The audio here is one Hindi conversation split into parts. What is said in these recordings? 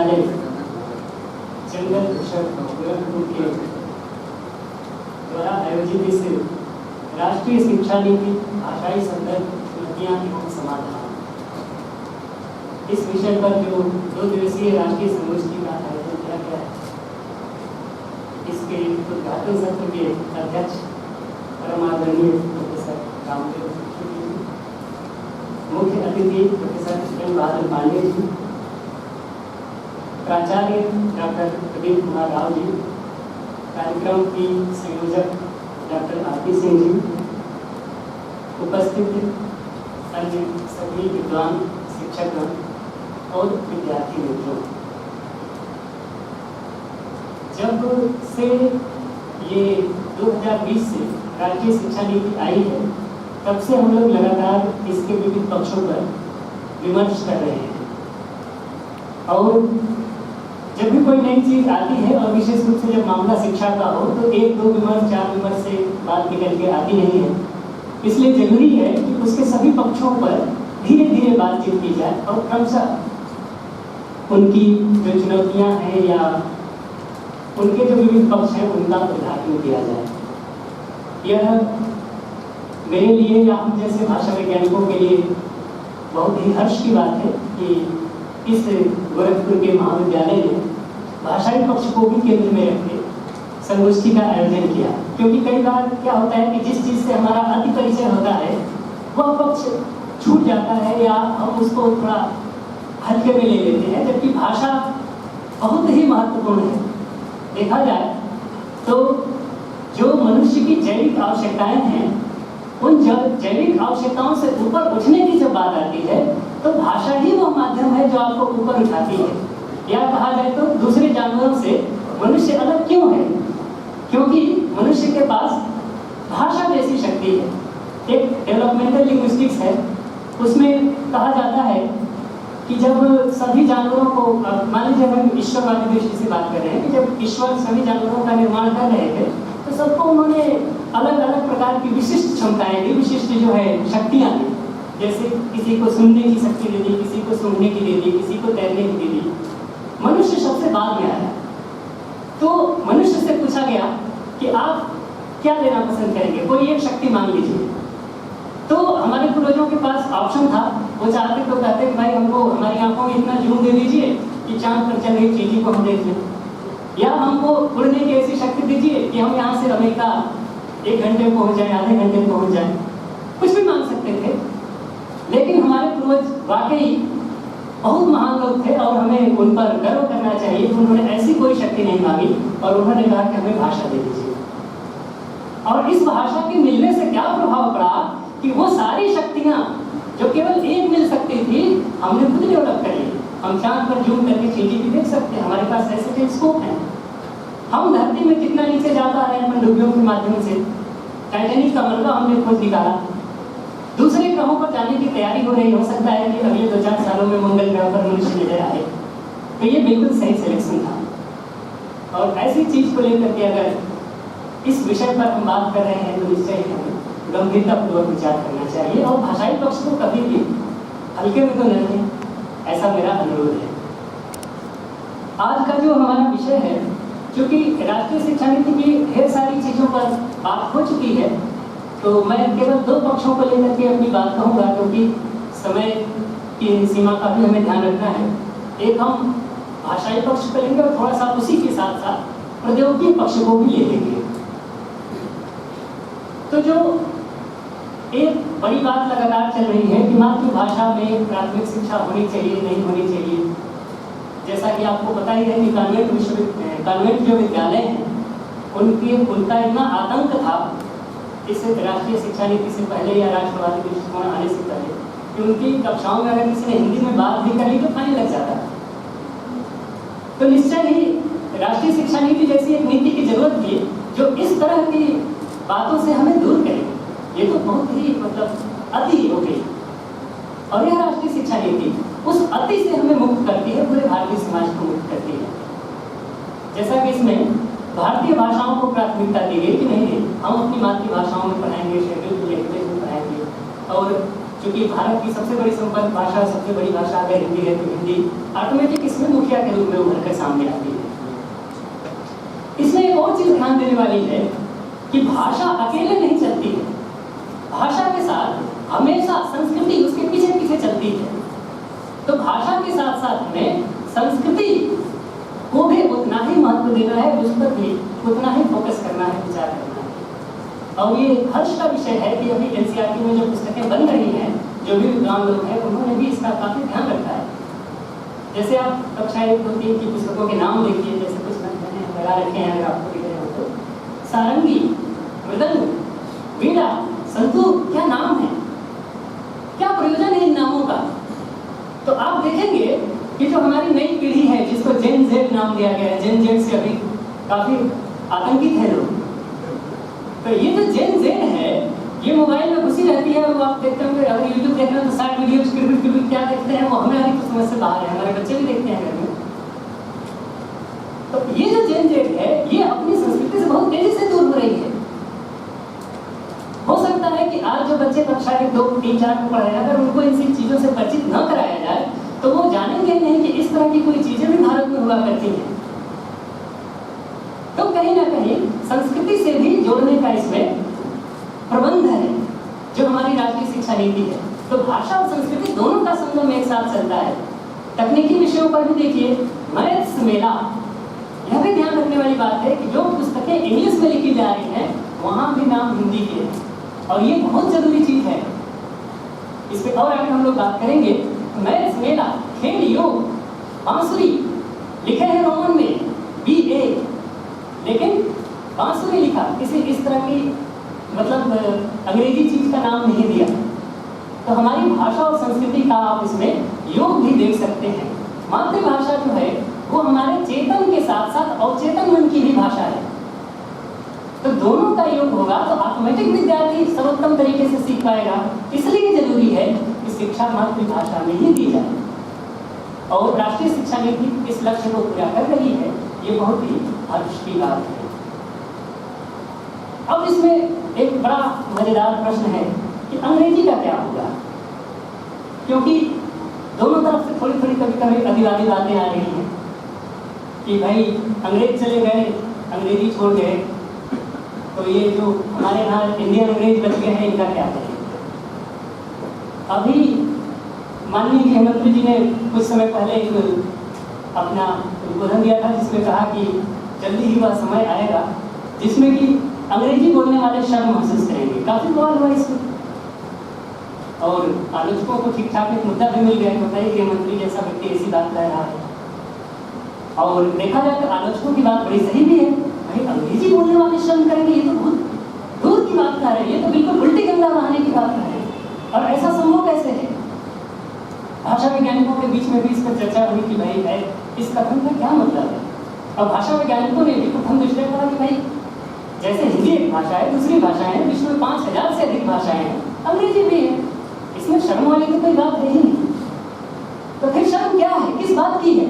विश्वविद्यालय जंगल भूषण गोरखपुर के द्वारा आयोजित इस राष्ट्रीय शिक्षा नीति भाषाई संदर्भ चुनौतियां एवं समाधान इस विषय पर जो 2 दिवसीय राष्ट्रीय संगोष्ठी का आयोजन किया गया है, इसके उद्घाटन सत्र के अध्यक्ष परम आदरणीय प्रोफेसर रामदेव, मुख्य अतिथि प्रोफेसर कृष्ण बहादुर पांडे जी, प्राचार्य डॉक्टर प्रदीप कुमार राव जी, कार्यक्रम की संयोजक डॉक्टर आरती सिंह जी, उपस्थित अन्य सभी विद्वान शिक्षकगण और विद्यार्थी मित्रों, जब से ये 2020 से राष्ट्रीय शिक्षा नीति आई है, तब से हम लोग लगातार इसके विविध पक्षों पर विमर्श कर रहे हैं। और जब भी कोई नई चीज आती है और विशेष रूप से जब मामला शिक्षा का हो, तो 1-2 विमर्श 4 विमर्श से बात निकल के आती नहीं है। इसलिए जरूरी है कि उसके सभी पक्षों पर धीरे धीरे बातचीत की जाए और क्रमशः उनकी जो चुनौतियां हैं या उनके जो विविध पक्ष हैं उनका उद्घाटन किया जाए। यह मेरे लिए या हम जैसे भाषा वैज्ञानिकों के लिए बहुत ही हर्ष की बात है कि इस गोरखपुर के महाविद्यालय ने भाषाई पक्ष को भी केंद्र में रख के संगोष्ठी का आयोजन किया। क्योंकि कई बार क्या होता है कि जिस चीज़ से हमारा अति परिचय होता है वह पक्ष छूट जाता है या हम उसको थोड़ा हल्के में ले लेते हैं, जबकि भाषा बहुत ही महत्वपूर्ण है। देखा जाए तो जो मनुष्य की जैविक आवश्यकताएं हैं, उन जैविक आवश्यकताओं से ऊपर उठने की जब बात आती है तो भाषा ही वो माध्यम है जो आपको ऊपर उठाती है। या कहा जाए तो दूसरे जानवरों से मनुष्य अलग क्यों है? क्योंकि मनुष्य के पास भाषा जैसी शक्ति है। एक डेवलपमेंटल लिंग्विस्टिक्स है, उसमें कहा जाता है कि जब सभी जानवरों को, मान लीजिए हम ईश्वरवादी दृष्टि से बात कर रहे हैं कि जब ईश्वर सभी जानवरों का निर्माण कर रहे थे तो सबको उन्होंने अलग अलग प्रकार की विशिष्ट क्षमताएं दी, विशिष्ट जो है शक्तियां दी। जैसे किसी को सुनने की शक्ति दे दी, किसी को सूंघने की दे दी, किसी को तैरने की दे दी। मनुष्य सबसे बाद में आया, तो मनुष्य से पूछा गया कि आप क्या लेना पसंद करेंगे, कोई एक शक्ति मांग लीजिए। तो हमारे पूर्वजों के पास ऑप्शन था, वो चाहते तो कहते कि भाई हमको हमारी आंखों में इतना जूम दे दीजिए कि चांद पर चल रही चीज़ी को हम देख लें, या हमको उड़ने की ऐसी शक्ति दीजिए कि हम यहाँ से अमेरिका 1 घंटे में पहुँच जाए, आधे घंटे में पहुँच जाए। कुछ भी मांग सकते थे, लेकिन हमारे पूर्वज वाकई बहुत महान लोग थे और हमें उन पर गर्व करना चाहिए। उन्होंने ऐसी कोई शक्ति नहीं मांगी और उन्होंने कहा कि हमें भाषा दे दीजिए। और इस भाषा के मिलने से क्या प्रभाव पड़ा कि वो सारी शक्तियाँ जो केवल एक मिल सकती थी, हमने खुद डेवलप कर ली। हम चांद पर जूम करके चीज़ें भी देख सकते हैं, हमारे पास ऐसे टेलीस्कोप हैं। हम धरती में कितना नीचे जाता है पनडुब्बियों के माध्यम से, टाइटैनिक का मलबा हमने खोज निकाला। दूसरे ग्रहों पर जाने की तैयारी हो रही, हो सकता है कि अगले 2-4 सालों में मंगल ग्रह पर मनुष्य नजर आए। तो ये बिल्कुल सही सिलेक्शन था। और ऐसी चीज को लेकर के अगर इस विषय पर हम बात कर रहे हैं तो निश्चय ही हमें गंभीरतापूर्वक विचार करना चाहिए और भाषाई पक्ष को कभी भी हल्के में तो न लें, ऐसा मेरा अनुरोध है। आज का जो हमारा विषय है, क्योंकि राष्ट्रीय शिक्षा नीति की ढेर सारी चीज़ों पर बात हो चुकी है, तो मैं केवल 2 पक्षों को लेकर के अपनी बात कहूँगा, क्योंकि समय की सीमा का भी हमें ध्यान रखना है। एक हम भाषाई पक्ष को लेंगे और थोड़ा सा उसी के साथ साथ प्रौद्योगिकी पक्ष को भी ले लेंगे। तो जो एक बड़ी बात लगातार चल रही है कि मातृभाषा में प्राथमिक शिक्षा होनी चाहिए, नहीं होनी चाहिए। जैसा कि आपको पता ही है कि कॉन्वेंट जो विद्यालय हैं उनका इतना आतंक था इस राष्ट्रीय शिक्षा नीति से पहले या राष्ट्रवादी दृष्टिकोण आने से पहले कि उनकी कक्षाओं में अगर किसी ने हिंदी में बात भी कर ली तो फाइन लग जाता। तो निश्चय ही राष्ट्रीय शिक्षा नीति जैसी एक नीति की जरूरत थी जो इस तरह की बातों से हमें दूर करे। ये तो बहुत ही अति हो गई, और यह राष्ट्रीय शिक्षा नीति उस अति से हमें मुक्त करती है, पूरे भारतीय समाज को मुक्त करती है। जैसा कि इसमें भारतीय भाषाओं को प्राथमिकता दी गई कि नहीं, हम अपनी मातृभाषाओं में पढ़ाएंगे, शेड्यूल लैंग्वेज में पढ़ाएंगे, और क्योंकि भारत की सबसे बड़ी संपर्क भाषा, सबसे बड़ी भाषा अगर हिंदी है तो हिंदी ऑटोमेटिक इसमें मुखिया के रूप में उभर कर सामने आती है। इसमें एक और चीज ध्यान देने वाली है कि भाषा अकेले नहीं चलती है, भाषा के साथ हमेशा संस्कृति उसके पीछे पीछे चलती है। तो भाषा के साथ साथ हमें संस्कृति को भी उतना ही महत्व देना है, उस पर भी उतना ही फोकस करना है, विचार करना है। और ये हर्ष का विषय है कि अभी एनसीईआरटी में जो पुस्तकें बन रही हैं, जो भी विद्वान लोग हैं उन्होंने भी इसका काफी ध्यान रखा है। जैसे आप कक्षा 1, 2, 3 की पुस्तकों के नाम देखिए, जैसे कुछ मैंने लगा रखे हैं, अगर आपको दिख रहे हो तो सारंगी, मृदंग, वीणा, संतूर, क्या नाम है, क्या प्रयोजन है इन नामों का। तो आप देखेंगे कि जो हमारी नई पीढ़ी है जिसको जेन जेड नाम दिया गया है, जेन जेड से अभी काफी आतंकित है लोग, तो ये जो जेन जेड है ये मोबाइल में घुसी रहती है। वो आप देखते होंगे, अगर यूट्यूब देख रहे हो तो 60 वीडियो क्रिकेट क्या देखते हैं, वो हमारी तो समझ से बाहर है, हमारे बच्चे भी देखते हैं घर में। तो ये जो जेन जेड है ये अपनी संस्कृति से बहुत तेजी से दूर हो रही है। हो सकता है कि आज जो बच्चे कक्षा 1, 2, 3, 4 में पढ़ रहे हैं, अगर उनको इन चीजों से परिचित न कराया जाए तो वो जानेंगे नहीं कि इस तरह की कोई चीजें भी भारत में हुआ करती हैं। तो कहीं ना कहीं संस्कृति से भी जोड़ने का इसमें प्रबंध है जो हमारी राष्ट्रीय शिक्षा नीति है। तो भाषा और संस्कृति दोनों का संगम एक साथ चलता है। तकनीकी विषयों पर भी देखिए, मैथ्स मेला, यह भी ध्यान रखने वाली बात है कि जो पुस्तकें इंग्लिश में लिखी जा रही हैं वहां भी नाम हिंदी के हैं, और ये बहुत जरूरी चीज है। इस पे और आगे हम लोग बात करेंगे। मैथ्स मेला, खेल, योग, बांसुरी लिखे हैं रोमन में BA, लेकिन बांसुरी लिखा किसी इस तरह की मतलब अंग्रेजी चीज का नाम नहीं दिया। तो हमारी भाषा और संस्कृति का आप इसमें योग भी देख सकते हैं। मातृभाषा जो है वो हमारे चेतन के साथ साथ अवचेतन मन की भी भाषा है। तो दोनों का योग होगा तो ऑटोमेटिक विद्यार्थी सर्वोत्तम तरीके से सीख पाएगा। इसलिए जरूरी है कि शिक्षा मातृभाषा में ही दी जाए, और राष्ट्रीय शिक्षा नीति इस लक्ष्य को पूरा कर रही है। ये बहुत ही हर्ष की बात है। अब इसमें एक बड़ा मजेदार प्रश्न है कि अंग्रेजी का क्या होगा, क्योंकि दोनों तरफ से थोड़ी थोड़ी कभी कभी अतिवादी बातें आ रही हैं कि भाई अंग्रेज चले गए, अंग्रेजी छोड़ गए, तो ये जो हमारे यहाँ इंडियन अंग्रेज बच गए हैं इनका क्या करें। अभी माननीय गृहमंत्री जी ने कुछ समय पहले एक अपना उद्बोधन दिया था जिसमें कहा कि जल्दी ही वह समय आएगा जिसमें कि अंग्रेजी बोलने वाले शर्म महसूस करेंगे। काफी बवाल हुआ इसमें, और आलोचकों को ठीक ठाक एक मुद्दा भी मिल गया कि बताइए गृहमंत्री जैसा व्यक्ति ऐसी बात कह रहा है। और देखा जाए तो आलोचकों की बात बड़ी सही भी है, भाई अंग्रेजी बोलने वाले शर्म करेंगे, ये तो बहुत दूर की बात कर रहे हैं, ये तो बिल्कुल उल्टी गंगा बहाने की बात कर रहे हैं। और ऐसा संभव कैसे है? भाषा वैज्ञानिकों के बीच में भी इस पर चर्चा हुई कि भाई है इस कथन का क्या मतलब है। और भाषा वैज्ञानिकों ने भी प्रथम दृष्टया कहा कि भाई जैसे हिंदी एक भाषा है, दूसरी भाषाएं हैं, विश्व में 5000 से अधिक भाषाएं हैं, अंग्रेजी भी है, इसमें शर्म वाली तो कोई बात है ही नहीं। तो फिर शर्म क्या है, किस बात की है?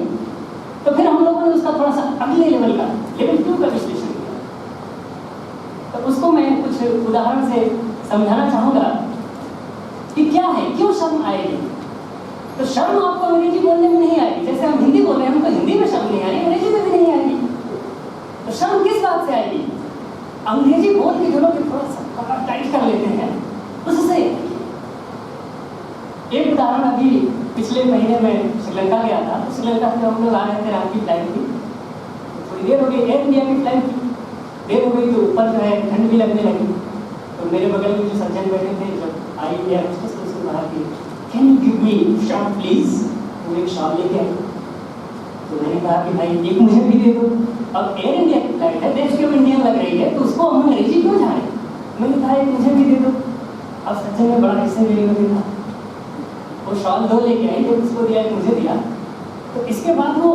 तो फिर हम लोगों ने उसका थोड़ा सा अगले लेवल का लेवल 2 का विश्लेषण किया। तो उसको मैं कुछ उदाहरण से समझाना चाहूंगा कि क्या है, क्यों शर्म आएगी। तो शर्म आपको अंग्रेजी बोलने में नहीं आएगी, जैसे हम हिंदी बोल रहे हैं हमको हिंदी में शर्म नहीं आ रही, अंग्रेजी में भी नहीं आएगी। तो शर्म किस बात से आएगी? अंग्रेजी बोल के जो लोग थोड़ा सा टाइट कर लेते हैं उससे। एक उदाहरण, अभी पिछले महीने में श्रीलंका गया था, तो श्रीलंका से हम लोग आ रहे थे, रात की फ्लाइट थी, थोड़ी देर हो गई, एयर इंडिया की फ्लाइट थी, देर हो गई तो ऊपर जो है ठंड भी लगने लगी। तो मेरे बगल में जो सज्जन बैठे थे, जब आई एयर होस्टेस तो उसने कहा कि can you give me shawl please, वो एक शॉल लेके आई। तो मैंने कहा कि भाई एक मुझे भी दे दो। अब एयर इंडिया की फ्लाइट है, देश के इंडियन लग रही है, तो उसको हम अंग्रेजी क्यों जाने। मैंने कहा एक मुझे भी दे दो। अब सज्जन ने बड़ा हिस्से मेरे को देखा, वो शॉल 2 लेके आई, तो उसको दिया, एक मुझे दिया। तो इसके बाद वो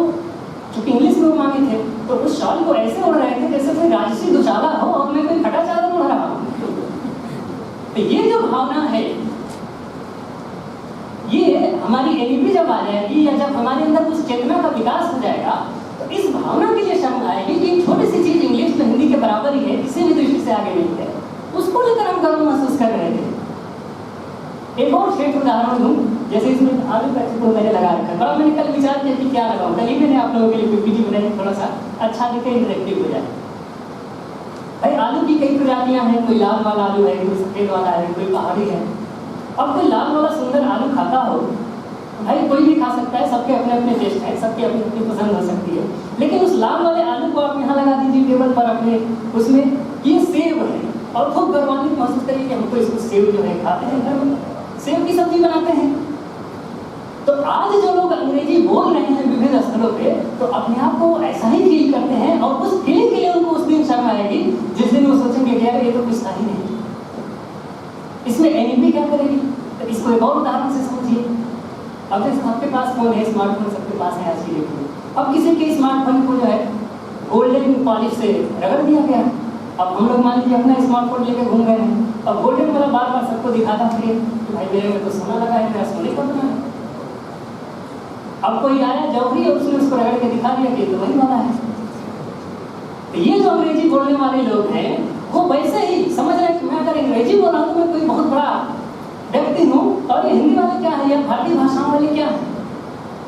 चूंकि इंग्लिश में मांगे थे तो उस शॉल को ऐसे उड़ रहे थे जैसे कोई राजसी दुचाला हो और मैं कोई फटा चादर उड़ रहा हूँ। तो ये जो भावना है, ये हमारी एनईपी जब आ जाएगी या जब हमारे अंदर उस चेतना का विकास हो जाएगा तो इस भावना के लिए शर्म आएगी कि एक छोटी सी चीज इंग्लिश में हिंदी के बराबर ही है, किसी भी दृष्टि से आगे नहीं है, उसको लेकर हम गर्व महसूस कर रहे थे। एक और क्षेत्र उदाहरण दूँ, जैसे इसमें आलू का चित्र मैंने लगा रखा है। बड़ा मैंने कल विचार किया कि क्या लगाऊँ, कल ही मैंने आप लोगों के लिए पीपीटी बनाई, थोड़ा सा अच्छा दिखे, इंटरेक्टिव हो जाए। भाई आलू की कई प्रजातियां हैं, कोई लाल वाला आलू है, कोई सफेद वाला है, कोई पहाड़ी है। अब कोई लाल वाला सुंदर आलू खाता हो, भाई कोई भी खा सकता है, सबके अपने अपने टेस्ट है, सबकी अपनी अपनी पसंद हो सकती है। लेकिन उस लाल वाले आलू को आप यहाँ लगा दीजिए टेबल पर अपने, उसमें ये सेब है, और खूब गौरवान्वित महसूस करिए कि हमको इसको सेब जो है खाते हैं, घर में सेब की सब्जी बनाते हैं। तो आज जो लोग अंग्रेजी बोल रहे हैं विभिन्न स्थलों पे, तो अपने आप को ऐसा ही फील करते हैं, और उस फीलिंग के लिए उनको उस दिन शर्म आएगी जिस दिन वो सोचेंगे कि यार ये तो कुछ था ही नहीं, इसमें एनईपी क्या करेगी। तो इसको एक और उदाहरण से समझिए। अब जैसे आपके पास फोन है, स्मार्टफोन सबके पास है आज की डेट में। अब किसी के स्मार्टफोन को जो है गोल्डन पॉलिश से रगड़ दिया गया। अब हम लोग मान लीजिए अपना स्मार्टफोन लेके घूम रहे हैं, अब गोल्डन वाला बार बार सबको दिखाता फिर कि भाई मेरे में तो सोना लगा है, मेरा सोने का बना है। अब कोई आया जौहरी और उसने उसको रगड़ के दिखा दिया कि तो वही वाला है। तो ये जो अंग्रेजी बोलने वाले लोग हैं वो वैसे ही समझ रहे हैं कि मैं अगर अंग्रेजी बोल रहा हूँ तो मैं कोई बहुत बड़ा व्यक्ति हूँ, और ये हिंदी वाले क्या है या भारतीय भाषाओं वाले क्या है।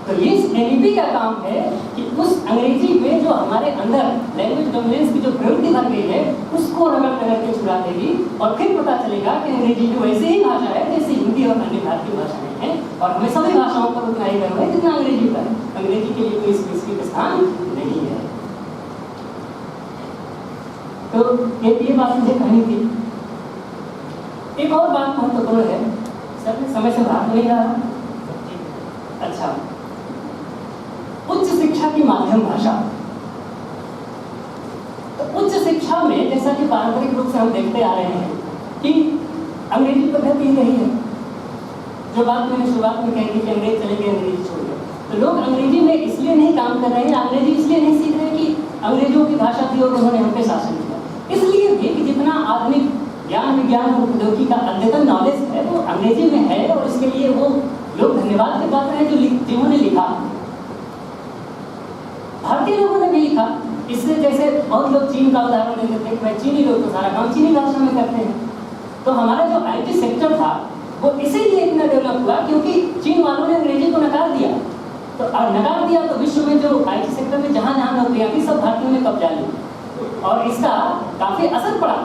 तो ये एनईपी का काम है कि उस अंग्रेजी में जो हमारे अंदर लैंग्वेज डोमिनेंस की जो प्रवृत्ति भर गई है उसको रगड़ रगड़ के छुड़ा देगी, और फिर पता चलेगा कि अंग्रेजी भी वैसे ही भाषा है जैसे हिंदी और अन्य भारतीय भाषाएं हैं, और हमें सभी भाषाओं पर उतना ही गर्व है जितना अंग्रेजी पर। अंग्रेजी के लिए कोई स्पेसिफिक स्थान नहीं है। तो ये बात मुझे कहनी थी। एक और बात महत्वपूर्ण है, सर समय से बाहर नहीं रहा। अच्छा, उच्च शिक्षा की माध्यम भाषा। तो उच्च शिक्षा में जैसा कि पारंपरिक रूप से हम देखते आ रहे हैं कि अंग्रेजी पद्धति रही है। जो बात मैंने शुरुआत में कही थी कि अंग्रेज चले गए, अंग्रेजी छोड़ गए, तो लोग अंग्रेजी में इसलिए नहीं काम कर रहे हैं, अंग्रेजी इसलिए नहीं सीख रहे कि अंग्रेजों की भाषा थी और उन्होंने हम पे शासन किया। इसलिए भी कि जितना आधुनिक ज्ञान विज्ञान और प्रौद्योगिकी का अद्यतन नॉलेज है वो अंग्रेजी में है, और इसके लिए वो लोग धन्यवाद के पात्र हैं जिन्होंने लिखा। भारतीय लोगों ने भी लिखा। इससे जैसे बहुत लोग चीन का उदाहरण देते थे कि भाई चीनी लोग तो सारा काम चीनी भाषा में करते हैं। तो हमारा जो आईटी सेक्टर था वो इसीलिए इतना डेवलप हुआ क्योंकि चीन वालों ने अंग्रेजी को नकार दिया। तो नकार दिया तो विश्व में जो आईटी सेक्टर में जहाँ जहाँ नौकरियाँ थी सब भारतीयों ने कब्जा ली, और इसका काफी असर पड़ा।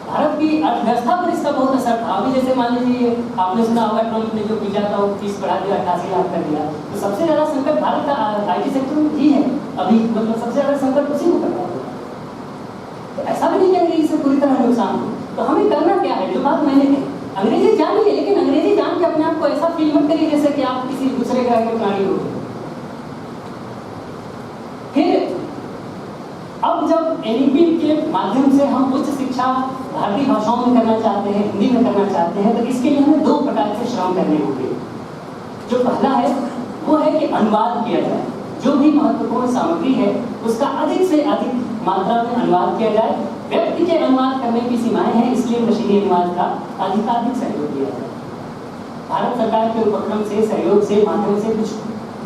भारत की अर्थव्यवस्था पर इसका बहुत असर था। अभी जैसे मान लीजिए आपने सुना होगा ट्रम्प ने जो वीजा का फीस बढ़ा दिया, 88 लाख कर दिया। तो सबसे ज्यादा संकट भारत का आईटी सेक्टर में ही है अभी, मतलब सबसे ज्यादा संकट उसी को पड़ रहा है। तो ऐसा भी नहीं कि अंग्रेजी से पूरी तरह नुकसान हो। तो हमें करना क्या है, जो बात मैंने कही, अंग्रेजी जानिए, लेकिन अंग्रेजी जान के अपने आप को ऐसा फील मत करिए जैसे कि आप किसी दूसरे ग्रह के प्राणी हो। फिर अब जब एनईपी के माध्यम से हम उच्च शिक्षा भारतीय भाषाओं में करना चाहते हैं, हिंदी में करना चाहते हैं, तो इसके लिए हमें दो प्रकार से श्रम करने होंगे। जो पहला है वो है कि अनुवाद किया जाए, जो भी महत्वपूर्ण सामग्री है उसका अधिक से अधिक मात्रा में अनुवाद किया जाए। व्यक्ति के अनुवाद करने की सीमाएं हैं, इसलिए मशीनी अनुवाद का अधिकाधिक सहयोग दिया जाए। भारत सरकार के उपक्रम से, सहयोग से, माध्यम से कुछ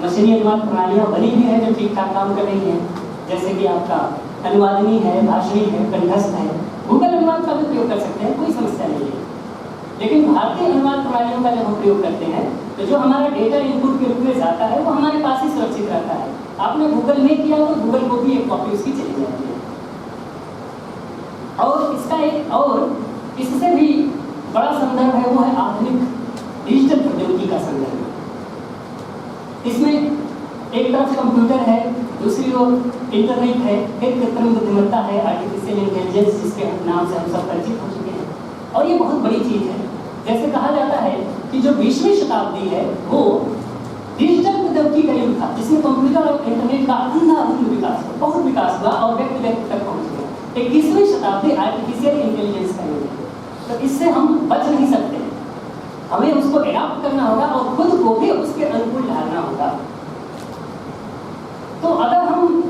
मशीनी अनुवाद प्रणालियां बनी हुई है जो ठीक ठाक काम कर रही हैं, जैसे कि आपका अनुवादनी है, भाषणी है, कंठस्थ है। गूगल अनुवाद का भी प्रयोग कर सकते हैं, कोई समस्या नहीं है। लेकिन भारतीय अनुवाद प्रणालियों का जब हम प्रयोग करते हैं तो जो हमारा डेटा इनपुट के रूप में जाता है वो हमारे पास ही सुरक्षित रहता है। आपने गूगल में किया तो गूगल को भी एक कॉपी उसकी चली जाती है। और इसका एक और इससे भी बड़ा संदर्भ है, वो है आधुनिक डिजिटल प्रौद्योगिकी का संदर्भ। इसमें एक तरफ कंप्यूटर है, दूसरी ओर इंटरनेट है, फिर कृत्रिम बुद्धिमत्ता है, आर्टिफिशियल इंटेलिजेंस, जिसके नाम से हम सब परिचित हो चुके हैं। और ये बहुत बड़ी चीज है। जैसे कहा जाता है कि जो 20वीं शताब्दी है वो डिजिटल प्रौद्योगिकी का युग था, जिसमें कंप्यूटर और इंटरनेट का अंधाधुंध विकास हुआ, बहुत विकास हुआ और व्यक्ति व्यक्ति तक पहुंच गया। 21वीं शताब्दी आर्टिफिशियल इंटेलिजेंस का युग है। तो इससे हम बच नहीं सकते, हमें उसको एडॉप्ट करना होगा और खुद को भी उसके अनुकूल ढालना होगा। तो अगर हम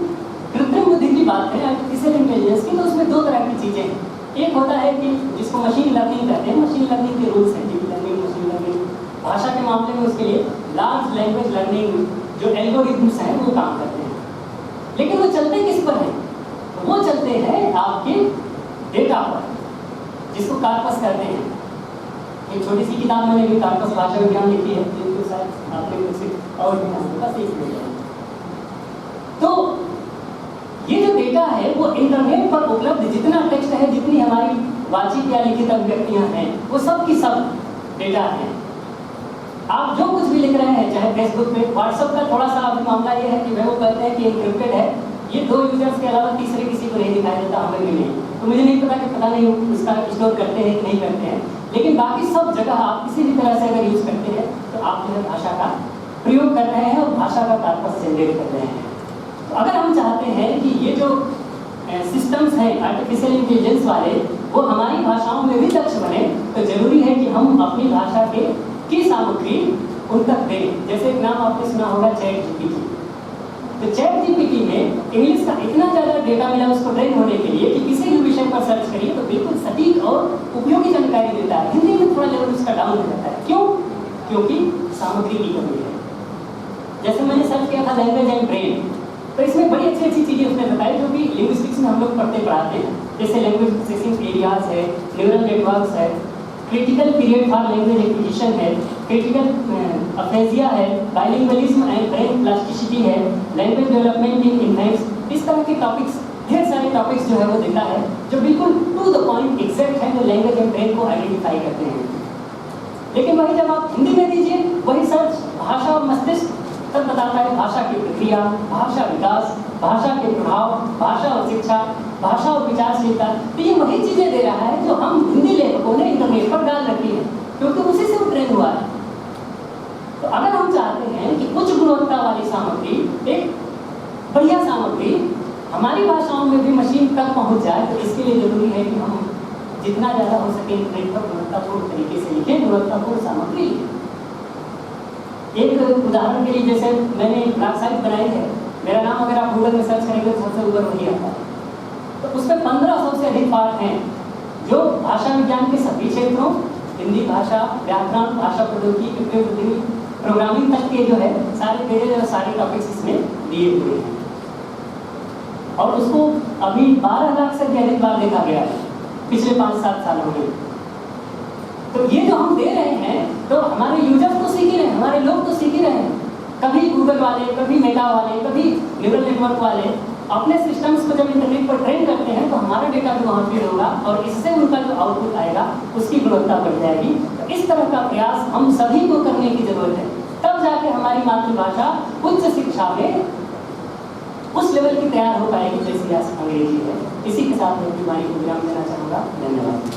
कृत्रिम बुद्धि की बात करें, आर्टिफिशियल इंटेलिजेंस की, तो उसमें दो तरह की चीजें हैं। एक होता है कि जिसको मशीन लर्निंग कहते हैं, मशीन लर्निंग के रूल्स हैं, डीप लर्निंग, मशीन लर्निंग। भाषा के मामले में उसके लिए लार्ज लैंग्वेज लर्निंग जो एल्गोरिथम्स हैं वो काम करते हैं। लेकिन वो चलते किस पर हैं? वो चलते हैं आपके डेटा पर, जिसको कॉर्पस कहते हैं। एक छोटी सी किताब मैंने भी कार्पस भाषा विज्ञान लिखी है, जिनको शायद आपने कुछ और भी नाम होगा सीख लिया। तो ये जो डेटा है वो इंटरनेट पर उपलब्ध जितना टेक्स्ट है, जितनी हमारी वाचिक या लिखित अभिव्यक्तियां हैं, वो सब की सब डेटा है। आप जो कुछ भी लिख रहे हैं, चाहे फेसबुक पे, व्हाट्सएप का थोड़ा सा अभी मामला ये है कि वो कहते हैं कि एन्क्रिप्टेड है, ये 2 यूजर्स के अलावा तीसरे किसी को नहीं दिखाई देता, हमें भी नहीं। तो मुझे नहीं पता कि पता नहीं उसका स्टोर करते हैं कि नहीं करते हैं, लेकिन बाकी सब जगह आप किसी भी तरह से अगर यूज करते हैं तो आप जो है भाषा का प्रयोग कर रहे हैं और भाषा का कार्पस जनरेट कर रहे हैं। तो अगर हम चाहते हैं कि ये जो सिस्टम्स हैं आर्टिफिशियल इंटेलिजेंस वाले, वो हमारी भाषाओं में भी दक्ष बने, तो जरूरी है कि हम अपनी भाषा की सामग्री उन तक दें। जैसे एक नाम आपने सुना होगा चैट जीपीटी। तो चैट जीपीटी में इंग्लिश का इतना ज़्यादा डेटा मिला उसको ट्रेन होने के लिए कि किसी भी विषय पर सर्च करिए तो बिल्कुल सटीक और उपयोगी जानकारी देता है। हिंदी में थोड़ा लेवल उसका डाउन रहता है। क्यों? क्योंकि सामग्री की कमी है। जैसे मैंने सर्च किया था लैंग्वेज एंड ब्रेन, तो इसमें बड़ी अच्छी अच्छी चीज़ें उसने बताई जो कि लिंग्विस्टिक्स में हम लोग पढ़ते पढ़ाते हैं। जैसे लैंग्वेज प्रोसेसिंग एरियाज है, न्यूरल नेटवर्क्स है, critical period for language acquisition है, क्रिटिकल अफेजिया है, बाइलिंगुअलिज्म एंड ब्रेन प्लास्टिसिटी है, लैंग्वेज डेवलपमेंट इन इन्फेंट्स। इस तरह के टॉपिक्स, ढेर सारे टॉपिक्स जो है वो देता है, जो बिल्कुल टू द पॉइंट एग्जैक्ट है, जो लैंग्वेज एंड ब्रेन को आइडेंटिफाई करते हैं। लेकिन वही जब आप हिंदी में दीजिए, वही सर्च भाषा और मस्तिष्क तब बताता है भाषा की प्रक्रिया, भाषा विकास, भाषा के प्रभाव, भाषा और शिक्षा, भाषा और विचारशीलता। तो ये वही चीजें दे रहा है जो हम हिंदी लेखकों ने इंटरनेट पर डाल रखी है, क्योंकि उसी से वो ट्रेन हुआ है। तो अगर हम चाहते हैं कि उच्च गुणवत्ता वाली सामग्री, एक बढ़िया सामग्री हमारी भाषाओं में भी मशीन तक पहुंच जाए, तो इसके लिए जरूरी है कि हम जितना ज़्यादा हो सके इंटरनेट पर गुणवत्तापूर्ण तरीके से लिखें, गुणवत्तापूर्ण सामग्री लिखें। एक उदाहरण के लिए, जैसे मैंने एक ब्लॉग साइट बनाई है, मेरा नाम अगर आप गूगल में सर्च करेंगे तो सबसे ऊपर वही आता है। तो उसमें 1500 से अधिक पाठ हैं जो भाषा विज्ञान के सभी क्षेत्रों, हिंदी भाषा, व्याकरण, भाषा प्रौद्योगिकी, प्रोग्रामिंग तक के जो है सारे पेजेज और सारे टॉपिक्स इसमें दिए हुए हैं। और उसको अभी 12 लाख से भी अधिक बार देखा गया है पिछले 5-7 सालों में। तो ये जो हम दे रहे हैं, तो हमारे यूजर्स तो सीख ही रहे हैं, हमारे लोग तो सीख ही रहे हैं। कभी गूगल वाले, कभी मेटा वाले, कभी न्यूरल नेटवर्क वाले अपने सिस्टम्स को जब इंटरनेट पर ट्रेन करते हैं, तो हमारा डेटा भी वहाँ फीड होगा और इससे उनका जो आउटपुट आएगा उसकी गुणवत्ता बढ़ जाएगी। तो इस तरह का प्रयास हम सभी को करने की जरूरत है, तब जाके हमारी मातृभाषा उच्च शिक्षा में उस लेवल की तैयार हो पाएगी जैसी आज अंग्रेजी है। इसी के साथ मैं हमारी प्रोग्राम देना चाहूँगा। धन्यवाद।